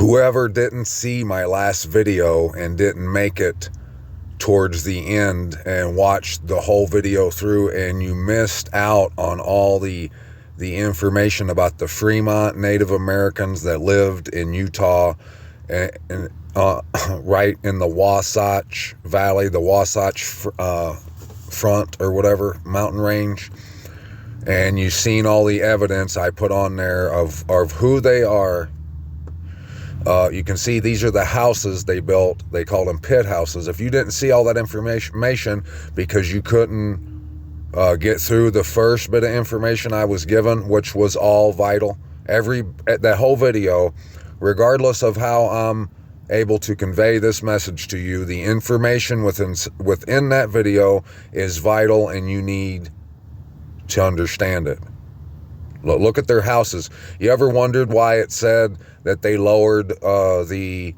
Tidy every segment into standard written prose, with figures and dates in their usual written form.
Whoever didn't see my last video and didn't make it towards the end and watched the whole video through, and you missed out on all the information about the Fremont Native Americans that lived in Utah and right in the Wasatch Valley, the Wasatch Front or whatever mountain range, and you've seen all the evidence I put on there of who they are. You can see these are the houses they built. They called them pit houses. If you didn't see all that information because you couldn't get through the first bit of information I was given, which was all vital, that whole video, regardless of how I'm able to convey this message to you, the information within that video is vital, and you need to understand it. Look at their houses. You ever wondered why it said that they lowered the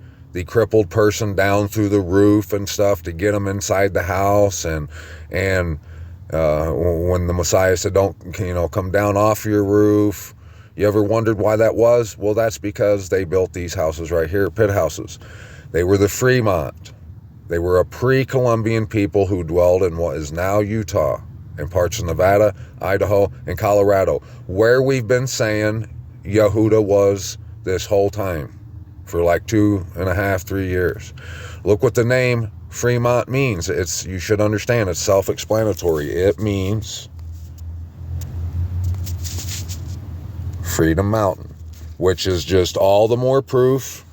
crippled person down through the roof and stuff to get them inside the house, and when the Messiah said, don't, come down off your roof? You ever wondered why that was? Well, that's because they built these houses right here, pit houses. They were the Fremont. They were a pre-Columbian people who dwelled in what is now Utah and parts of Nevada, Idaho, and Colorado, where we've been saying Yehuda was this whole time for like 2.5, 3 years. Look what the name Fremont means. You should understand, it's self-explanatory. It means Freedom Mountain, which is just all the more proof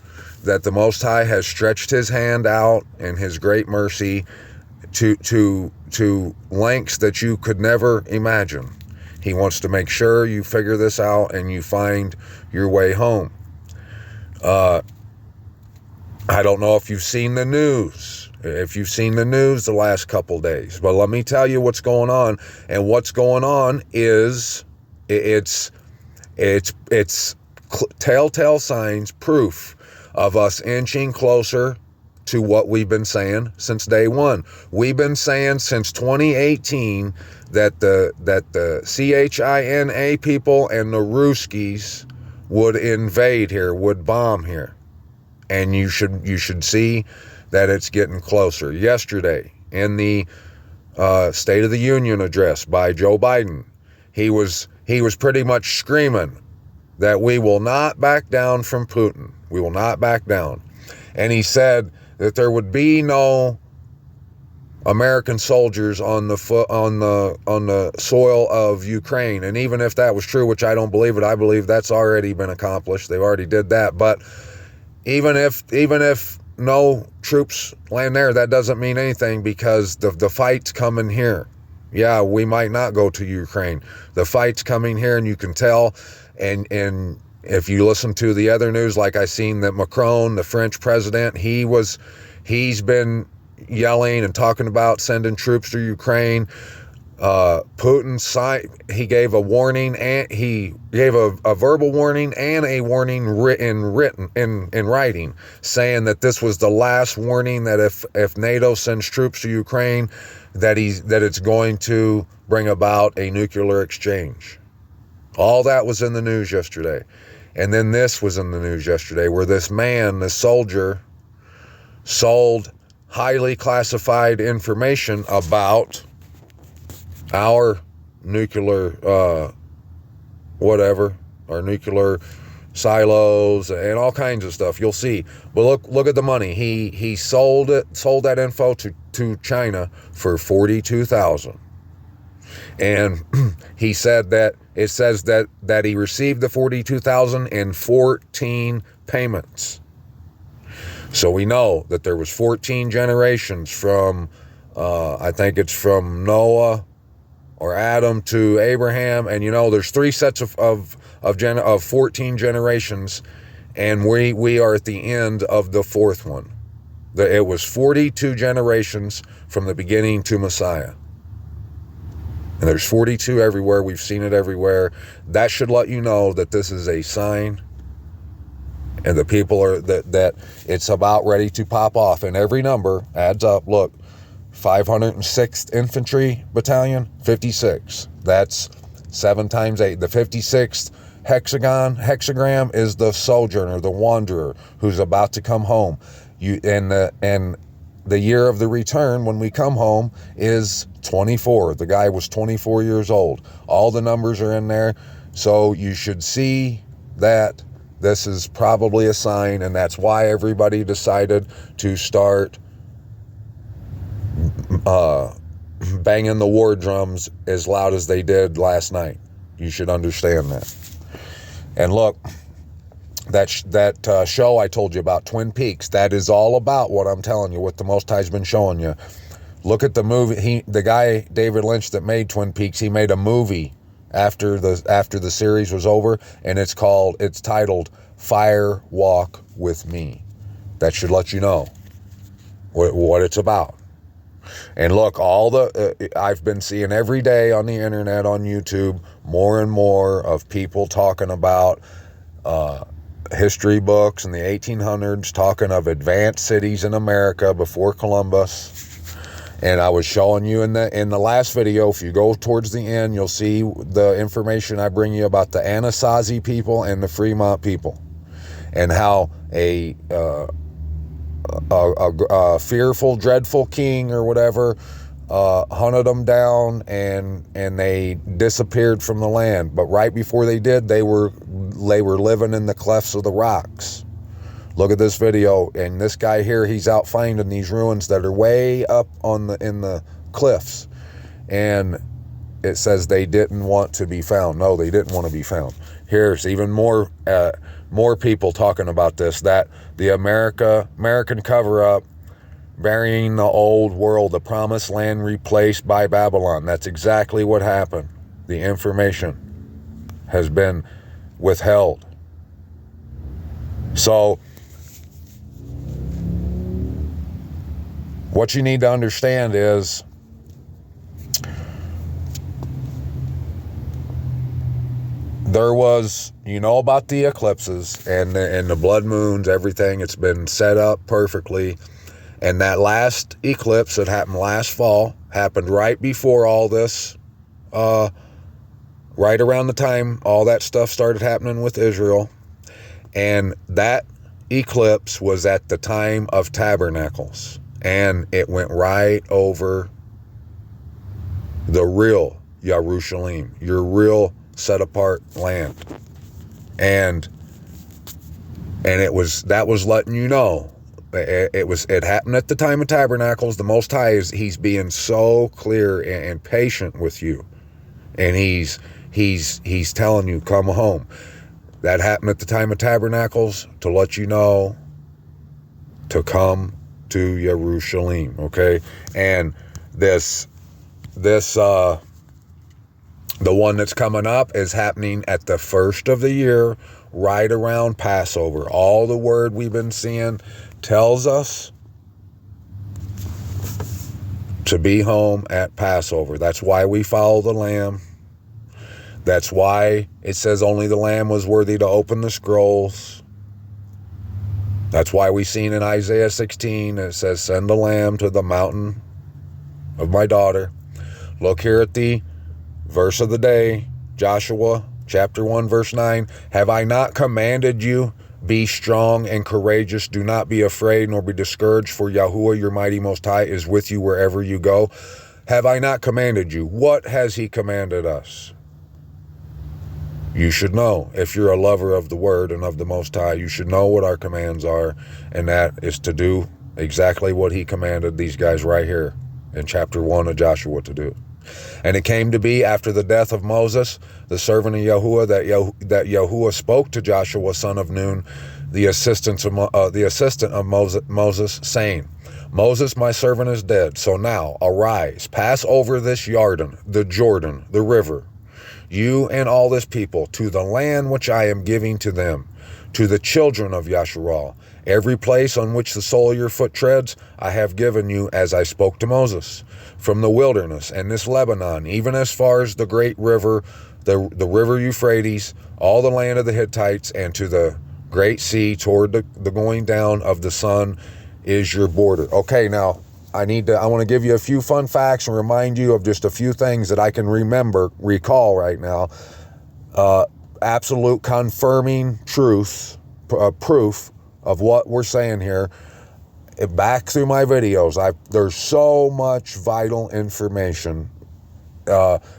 that the Most High has stretched his hand out in his great mercy to lengths that you could never imagine. He wants to make sure you figure this out and you find your way home. I don't know if you've seen the news. If you've seen the news the last couple days, but let me tell you what's going on. And what's going on is it's telltale signs, proof of us inching closer to what we've been saying since day one. We've been saying since 2018 that the CHINA people and the Ruskies would invade here, would bomb here. And you should see that it's getting closer. Yesterday, in the State of the Union address by Joe Biden, he was pretty much screaming that we will not back down from Putin. We will not back down. And he said that there would be no American soldiers on the soil of Ukraine. And even if that was true, which I don't believe it, I believe that's already been accomplished. They've already did that. But even if no troops land there, that doesn't mean anything, because the fight's coming here. Yeah, we might not go to Ukraine. The fight's coming here, and you can tell. And if you listen to the other news, like I seen that Macron, the French president, he's been yelling and talking about sending troops to Ukraine. Putin he gave a warning, and he gave a verbal warning and a warning in writing, saying that this was the last warning, that if NATO sends troops to Ukraine, that it's going to bring about a nuclear exchange. All that was in the news yesterday. And then this was in the news yesterday, where this soldier, sold highly classified information about our nuclear, our nuclear silos and all kinds of stuff. You'll see. But look at the money. He sold that info to China for $42,000. And he said that it says that he received the $42,000 in 14 payments. So we know that there was 14 generations from, I think it's from Noah or Adam to Abraham, and there's 3 sets of 14 generations, and we are at the end of the 4th one. It was 42 generations from the beginning to Messiah. And there's 42 everywhere. We've seen it everywhere. That should let you know that this is a sign, and the people are that it's about ready to pop off. And every number adds up. Look, 506th Infantry Battalion, 56. That's 7 times 8. The 56th Hexagram is the sojourner, the wanderer who's about to come home. And the year of the return when we come home is 24. The guy was 24 years old. All the numbers are in there. So you should see that this is probably a sign, and that's why everybody decided to start banging the war drums as loud as they did last night. You should understand that. And look, that show I told you about, Twin Peaks, that is all about what I'm telling you, what the Most High's been showing you. Look at the movie. The guy David Lynch that made Twin Peaks, he made a movie after the series was over, and it's titled Fire Walk with Me. That should let you know what it's about. And look, I've been seeing every day on the internet, on YouTube, more and more of people talking about history books in the 1800s, talking of advanced cities in America before Columbus. And I was showing you in the last video, if you go towards the end, you'll see the information I bring you about the Anasazi people and the Fremont people, and how a fearful, dreadful king or whatever hunted them down, and they disappeared from the land. But right before they did, they were living in the clefts of the rocks. Look at this video, and this guy here, he's out finding these ruins that are way up in the cliffs, and it says they didn't want to be found. No, they didn't want to be found. Here's even more people talking about this, that the American cover-up, burying the old world, the promised land replaced by Babylon. That's exactly what happened. The information has been withheld. So what you need to understand is there was, about the eclipses and the blood moons, everything. It's been set up perfectly. And that last eclipse that happened last fall happened right before all this, right around the time all that stuff started happening with Israel. And that eclipse was at the time of Tabernacles. And it went right over the real Jerusalem, your real set apart land. And that was letting you know. It happened at the time of Tabernacles. The Most High he's being so clear and patient with you. And he's telling you, come home. That happened at the time of Tabernacles to let you know to come to Jerusalem, okay? And the one that's coming up is happening at the first of the year, right around Passover. All the word we've been seeing tells us to be home at Passover. That's why we follow the Lamb. That's why it says only the Lamb was worthy to open the scrolls. That's why we seen in Isaiah 16, it says, send the Lamb to the mountain of my daughter. Look here at the verse of the day, Joshua chapter 1, verse 9. Have I not commanded you? Be strong and courageous. Do not be afraid nor be discouraged, for Yahuwah, your mighty Most High, is with you wherever you go. Have I not commanded you? What has he commanded us? You should know. If you're a lover of the word and of the Most High, you should know what our commands are, and that is to do exactly what he commanded these guys right here in chapter 1 of Joshua to do. And it came to be after the death of Moses, the servant of Yahuwah, that Yahuwah spoke to Joshua, son of Nun, the assistant of Moses, saying, Moses, my servant, is dead. So now arise, pass over this Jordan, the river, you and all this people, to the land which I am giving to them, to the children of Yasharal. Every place on which the sole of your foot treads, I have given you as I spoke to Moses. From the wilderness and this Lebanon, even as far as the great river, the river Euphrates, all the land of the Hittites, and to the great sea toward the going down of the sun is your border. Okay, now I want to give you a few fun facts and remind you of just a few things that I can recall right now. absolute confirming truth, proof of what we're saying here. Back through my videos, there's so much vital information,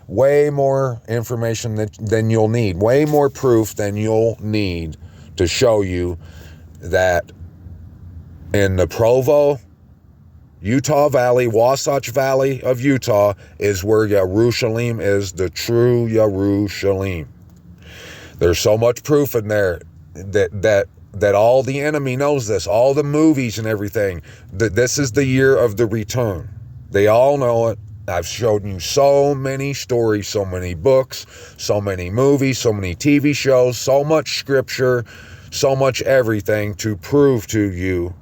way more information than you'll need, way more proof than you'll need to show you that in the Provo, Utah Valley, Wasatch Valley of Utah is where Yerushalayim is, the true Yerushalayim. There's so much proof in there that all the enemy knows this, all the movies and everything, that this is the year of the return. They all know it. I've shown you so many stories, so many books, so many movies, so many TV shows, so much scripture, so much everything to prove to you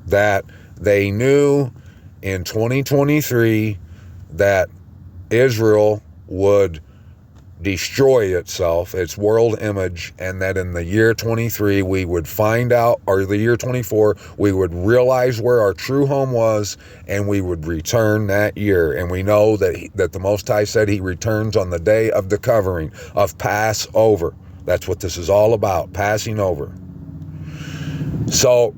that they knew in 2023 that Israel would destroy itself, its world image, and that in the year 23 we would find out, or the year 24, we would realize where our true home was, and we would return that year. And we know that the Most High said he returns on the day of the covering, of Passover. That's what this is all about, passing over. So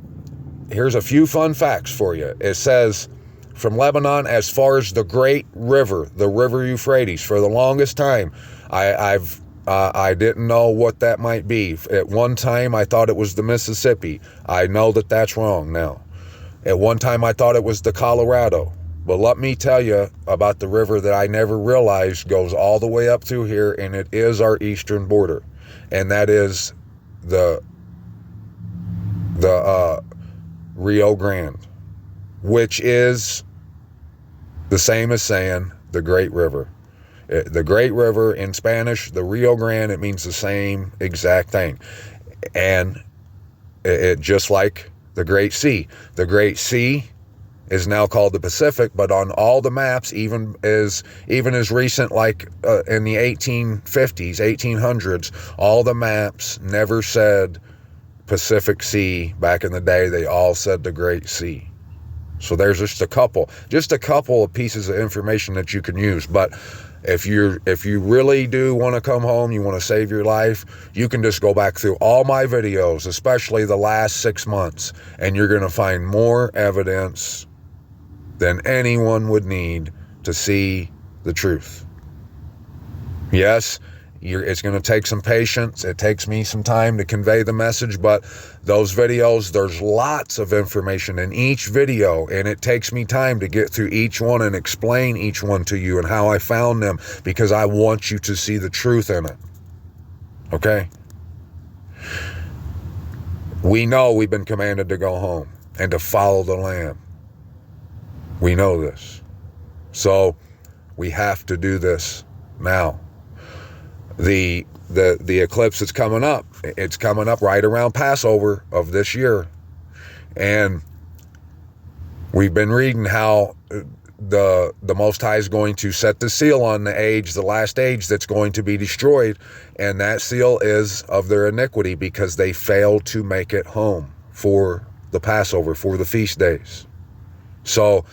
here's a few fun facts for you. It says, from Lebanon as far as the great river, the river Euphrates, for the longest time, I didn't know what that might be. At one time, I thought it was the Mississippi. I know that that's wrong now. At one time, I thought it was the Colorado. But let me tell you about the river that I never realized goes all the way up through here, and it is our eastern border. And that is the Rio Grande, which is the same as saying the Great River. The Great River in Spanish, the Rio Grande, it means the same exact thing. And it just like the Great Sea. The Great Sea is now called the Pacific, but on all the maps, even as recent like in the 1850s, 1800s, all the maps never said Pacific Sea. Back in the day, they all said the Great Sea. So there's just a couple of pieces of information that you can use. But if you really do want to come home, you want to save your life, you can just go back through all my videos, especially the last 6 months, and you're going to find more evidence than anyone would need to see the truth. Yes, it's going to take some patience. It takes me some time to convey the message, but those videos, there's lots of information in each video, and it takes me time to get through each one and explain each one to you and how I found them, because I want you to see the truth in it. Okay? We know we've been commanded to go home and to follow the Lamb. We know this. So we have to do this now. The eclipse that's coming up, it's coming up right around Passover of this year. And we've been reading how the Most High is going to set the seal on the last age that's going to be destroyed. And that seal is of their iniquity, because they failed to make it home for the Passover, for the feast days. So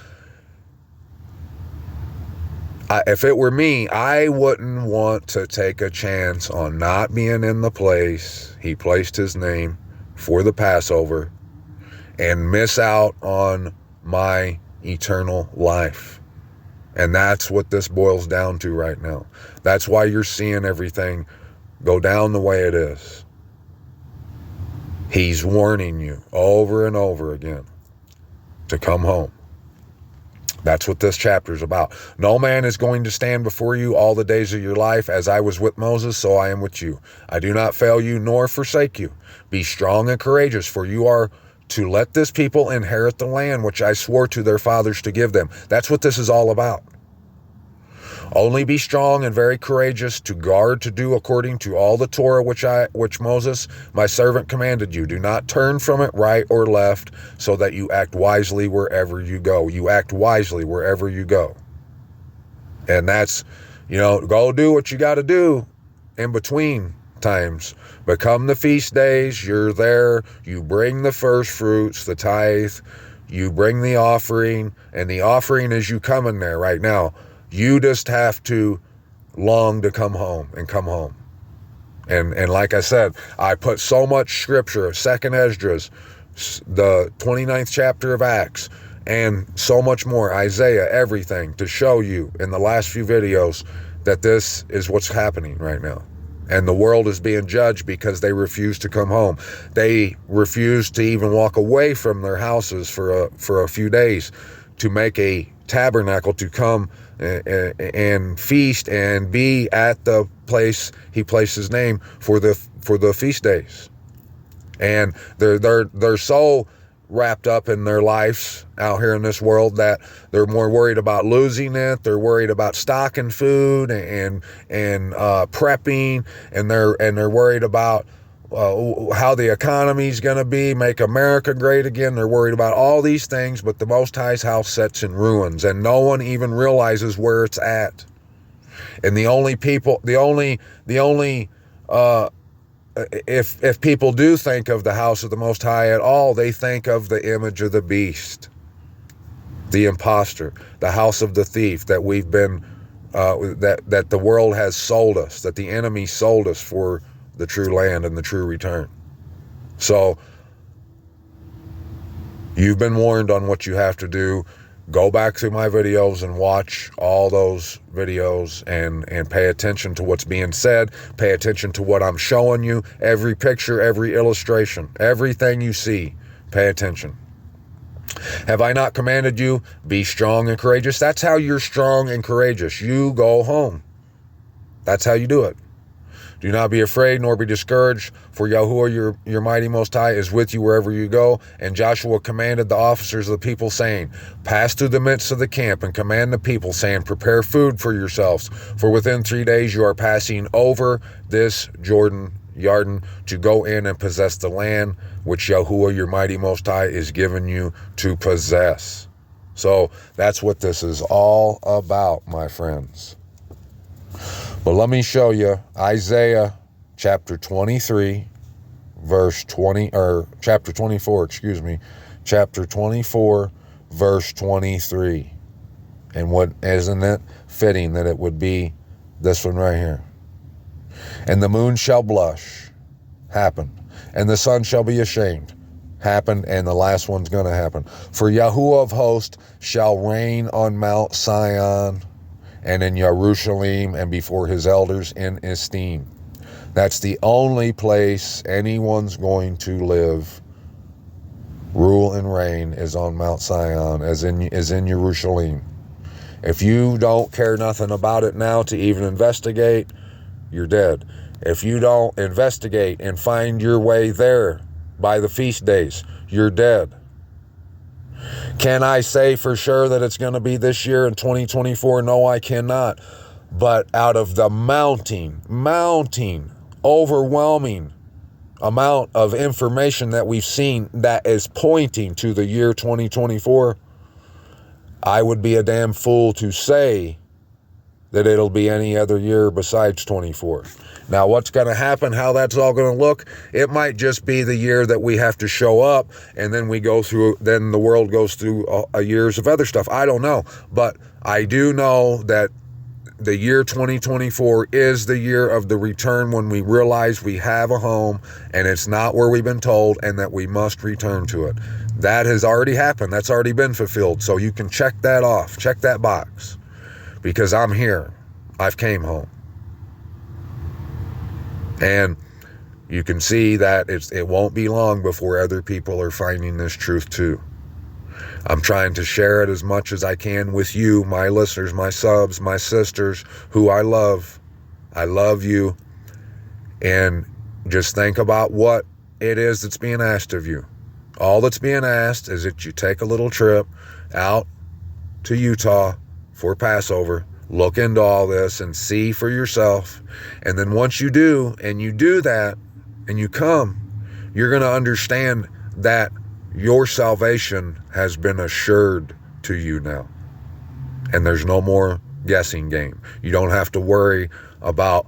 if it were me, I wouldn't want to take a chance on not being in the place he placed his name for the Passover and miss out on my eternal life. And that's what this boils down to right now. That's why you're seeing everything go down the way it is. He's warning you over and over again to come home. That's what this chapter is about. No man is going to stand before you all the days of your life. As I was with Moses, so I am with you. I do not fail you nor forsake you. Be strong and courageous, for you are to let this people inherit the land which I swore to their fathers to give them. That's what this is all about. Only be strong and very courageous, to guard to do according to all the Torah which Moses my servant commanded you. Do not turn from it right or left, so that you act wisely wherever you go. You act wisely wherever you go. And that's, go do what you got to do in between times. But come the feast days, you're there, you bring the first fruits, the tithe, you bring the offering, and the offering is you coming there right now. You just have to long to come home and come home. And like I said, I put so much scripture, 2nd Esdras, the 29th chapter of Acts, and so much more, Isaiah, everything, to show you in the last few videos that this is what's happening right now. And the world is being judged because they refuse to come home. They refuse to even walk away from their houses for a few days to make a tabernacle to come and feast and be at the place he placed his name for the feast days. And they're so wrapped up in their lives out here in this world that they're more worried about losing it. They're worried about stocking food and prepping, and they're worried about how the economy's going to be, make America great again. They're worried about all these things, but the Most High's house sits in ruins, and no one even realizes where it's at. And if people do think of the house of the Most High at all, they think of the image of the beast, the imposter, the house of the thief that we've been, that the world has sold us, that the enemy sold us for the true land and the true return. So you've been warned on what you have to do. Go back through my videos and watch all those videos and pay attention to what's being said. Pay attention to what I'm showing you. Every picture, every illustration, everything you see, pay attention. Have I not commanded you? Be strong and courageous. That's how you're strong and courageous. You go home. That's how you do it. Do not be afraid nor be discouraged, for Yahuwah your mighty Most High is with you wherever you go. And Joshua commanded the officers of the people, saying, pass through the midst of the camp and command the people, saying, prepare food for yourselves, for within 3 days you are passing over this Jordan to go in and possess the land which Yahuwah your mighty Most High is giving you to possess. So that's what this is all about, my friends. But let me show you Isaiah chapter 23, verse 20, or chapter 24, chapter 24, verse 23. And what, isn't it fitting that it would be this one right here? And the moon shall blush, happened, and the sun shall be ashamed, happened, and the last one's going to happen. For Yahuwah of hosts shall reign on Mount Sion, and in Jerusalem, and before his elders in esteem. That's the only place anyone's going to live, rule and reign, is on Mount Sion, is in Jerusalem. If you don't care nothing about it now to even investigate, you're dead. If you don't investigate and find your way there by the feast days, you're dead. Can I say for sure that it's going to be this year in 2024? No, I cannot. But out of the mounting, overwhelming amount of information that we've seen that is pointing to the year 2024, I would be a damn fool to say that it'll be any other year besides 24. Now, what's going to happen, how that's all going to look, it might just be the year that we have to show up, and then then the world goes through a years of other stuff. I don't know. But I do know that the year 2024 is the year of the return, when we realize we have a home and it's not where we've been told, and that we must return to it. That has already happened. That's already been fulfilled. So you can check that off. Check that box. Because I'm here. I've came home. And you can see that it won't be long before other people are finding this truth too. I'm trying to share it as much as I can with you, my listeners, my subs, my sisters, who I love. I love you. And just think about what it is that's being asked of you. All that's being asked is that you take a little trip out to Utah for Passover. Look into all this and see for yourself. And then once you do, and you do that, and you come, you're going to understand that your salvation has been assured to you now. And there's no more guessing game. You don't have to worry about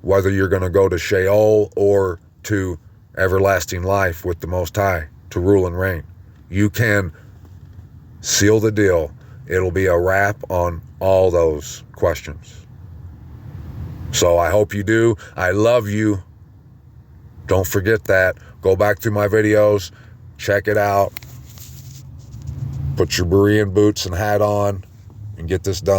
whether you're going to go to Sheol or to everlasting life with the Most High to rule and reign. You can seal the deal. It'll be a wrap on all those questions. So I hope you do. I love you. Don't forget that. Go back through my videos. Check it out. Put your Berean boots and hat on and get this done.